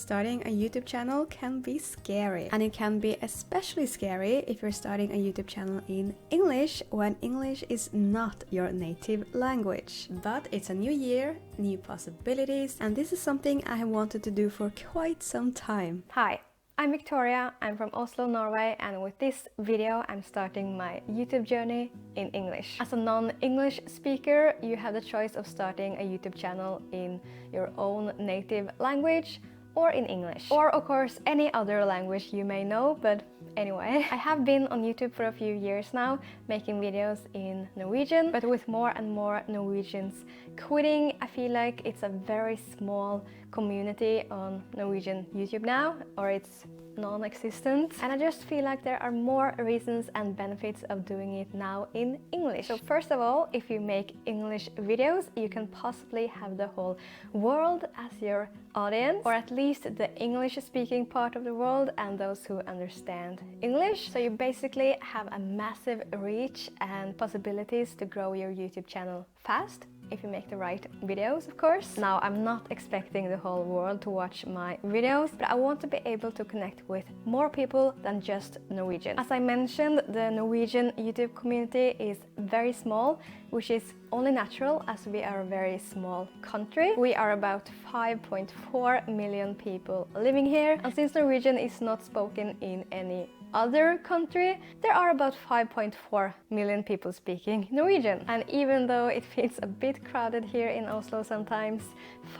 starting a YouTube channel can be scary, and it can be especially scary if you're starting a YouTube channel in English when English is not your native language. But it's a new year, new possibilities, and this is something I have wanted to do for quite some time. Hi, I'm Victoria, I'm from Oslo, Norway, and with this video I'm starting my YouTube journey in English. As a non-English speaker, you have the choice of starting a YouTube channel in your own native language or in English. Or of course any other language you may know, but anyway. I have been on YouTube for a few years now, making videos in Norwegian, but with more and more Norwegians quitting, I feel like it's a very small community on Norwegian YouTube now, or it's non-existent, and I just feel like there are more reasons and benefits of doing it now in English. So first of all, if you make English videos, you can possibly have the whole world as your audience, or at least the English-speaking part of the world and those who understand English. So you basically have a massive reach and possibilities to grow your YouTube channel fast, if you make the right videos, of course. Now, I'm not expecting the whole world to watch my videos, but I want to be able to connect with more people than just Norwegian. As I mentioned, the Norwegian YouTube community is very small, which is only natural as we are a very small country. We are about 5.4 million people living here, and since Norwegian is not spoken in any other country, there are about 5.4 million people speaking Norwegian. And even though it feels a bit crowded here in Oslo sometimes,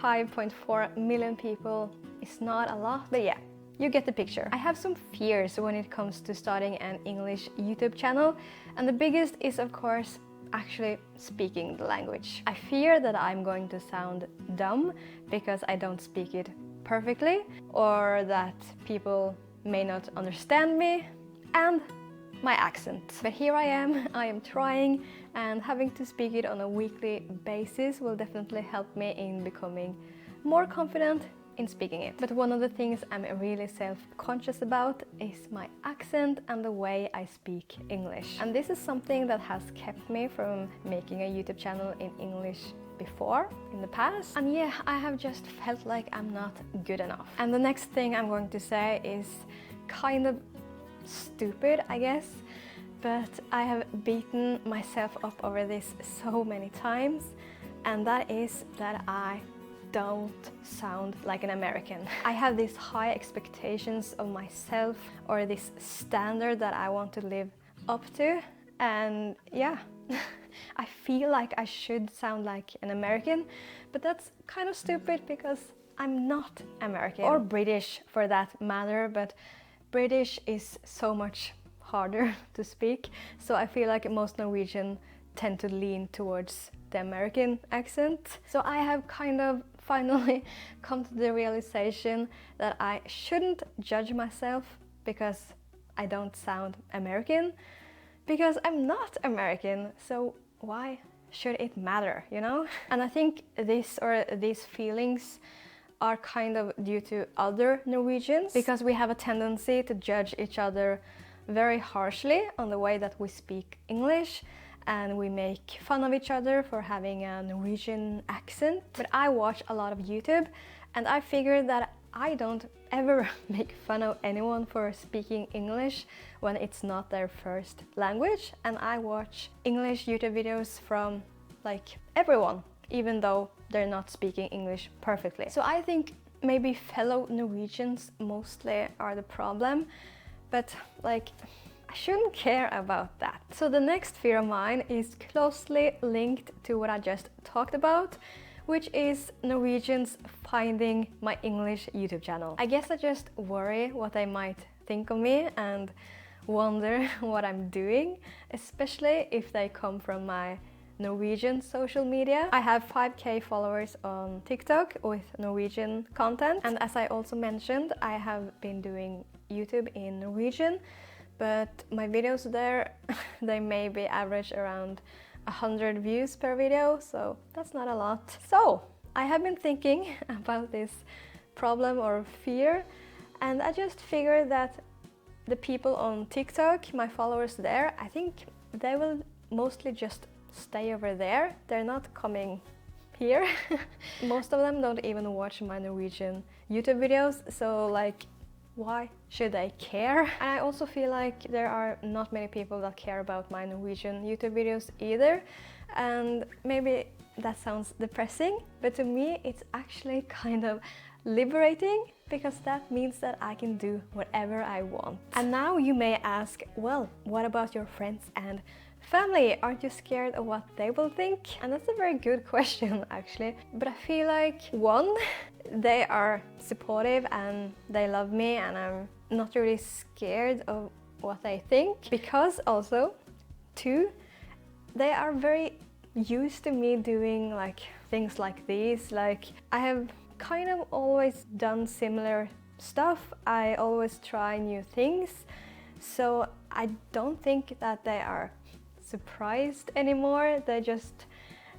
5.4 million people is not a lot, but yeah, you get the picture. I have some fears when it comes to starting an English YouTube channel, and the biggest is of course actually speaking the language. I fear that I'm going to sound dumb because I don't speak it perfectly, or that people may not understand me, and my accent. But here I am trying, and having to speak it on a weekly basis will definitely help me in becoming more confident in speaking it. But one of the things I'm really self-conscious about is my accent and the way I speak English. And this is something that has kept me from making a YouTube channel in English before, in the past. And yeah, I have just felt like I'm not good enough. And the next thing I'm going to say is kind of stupid, I guess, but I have beaten myself up over this so many times, and that is that I don't sound like an American. I have these high expectations of myself, or this standard that I want to live up to, and yeah, I feel like I should sound like an American, but that's kind of stupid because I'm not American, or British for that matter, but British is so much harder to speak, so I feel like most Norwegian tend to lean towards the American accent. So I have kind of finally come to the realization that I shouldn't judge myself because I don't sound American, because I'm not American, so why should it matter, you know? And I think these feelings are kind of due to other Norwegians, because we have a tendency to judge each other very harshly on the way that we speak English, and we make fun of each other for having a Norwegian accent. But I watch a lot of YouTube, and I figured that I don't ever make fun of anyone for speaking English when it's not their first language, and I watch English YouTube videos from like everyone, even though they're not speaking English perfectly. So I think maybe fellow Norwegians mostly are the problem, but like, I shouldn't care about that. So the next fear of mine is closely linked to what I just talked about, which is Norwegians finding my English YouTube channel. I guess I just worry what they might think of me and wonder what I'm doing, especially if they come from my Norwegian social media. I have 5k followers on TikTok with Norwegian content, and as I also mentioned, I have been doing YouTube in Norwegian, but my videos there, they maybe average around 100 views per video, so that's not a lot. So I have been thinking about this problem or fear, and I just figured that the people on TikTok, my followers there, I think they will mostly just stay over there. They're not coming here. Most of them don't even watch my Norwegian YouTube videos, so like, why should I care? And I also feel like there are not many people that care about my Norwegian YouTube videos either, and maybe that sounds depressing, but to me it's actually kind of liberating, because that means that I can do whatever I want. And now you may ask, well, what about your friends and family? Aren't you scared of what they will think? And that's a very good question actually, but I feel like, one, they are supportive and they love me, and I'm not really scared of what they think, because also, two, they are very used to me doing like things like these. Like, I have kind of always done similar stuff. I always try new things, so I don't think that they are surprised anymore. They just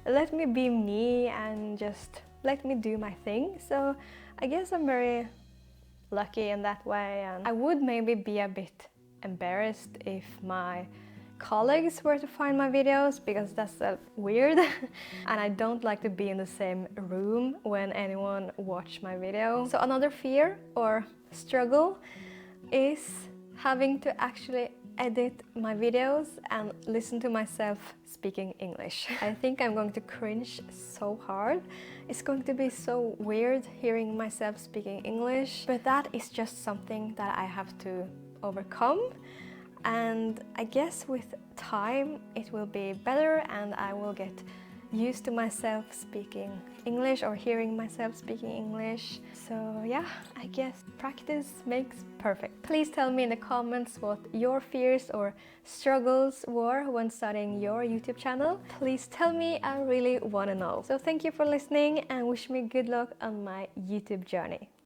let me be me and just let me do my thing. So I guess I'm very lucky in that way, and I would maybe be a bit embarrassed if my colleagues were to find my videos, because that's weird and I don't like to be in the same room when anyone watch my video. So another fear or struggle is having to actually edit my videos and listen to myself speaking English. I think I'm going to cringe so hard. It's going to be so weird hearing myself speaking English, but that is just something that I have to overcome. And I guess with time it will be better, and I will get used to myself speaking English or hearing myself speaking English. So yeah, I guess practice makes perfect. Please tell me in the comments what your fears or struggles were when starting your YouTube channel. Please tell me, I really want to know. So thank you for listening, and wish me good luck on my YouTube journey.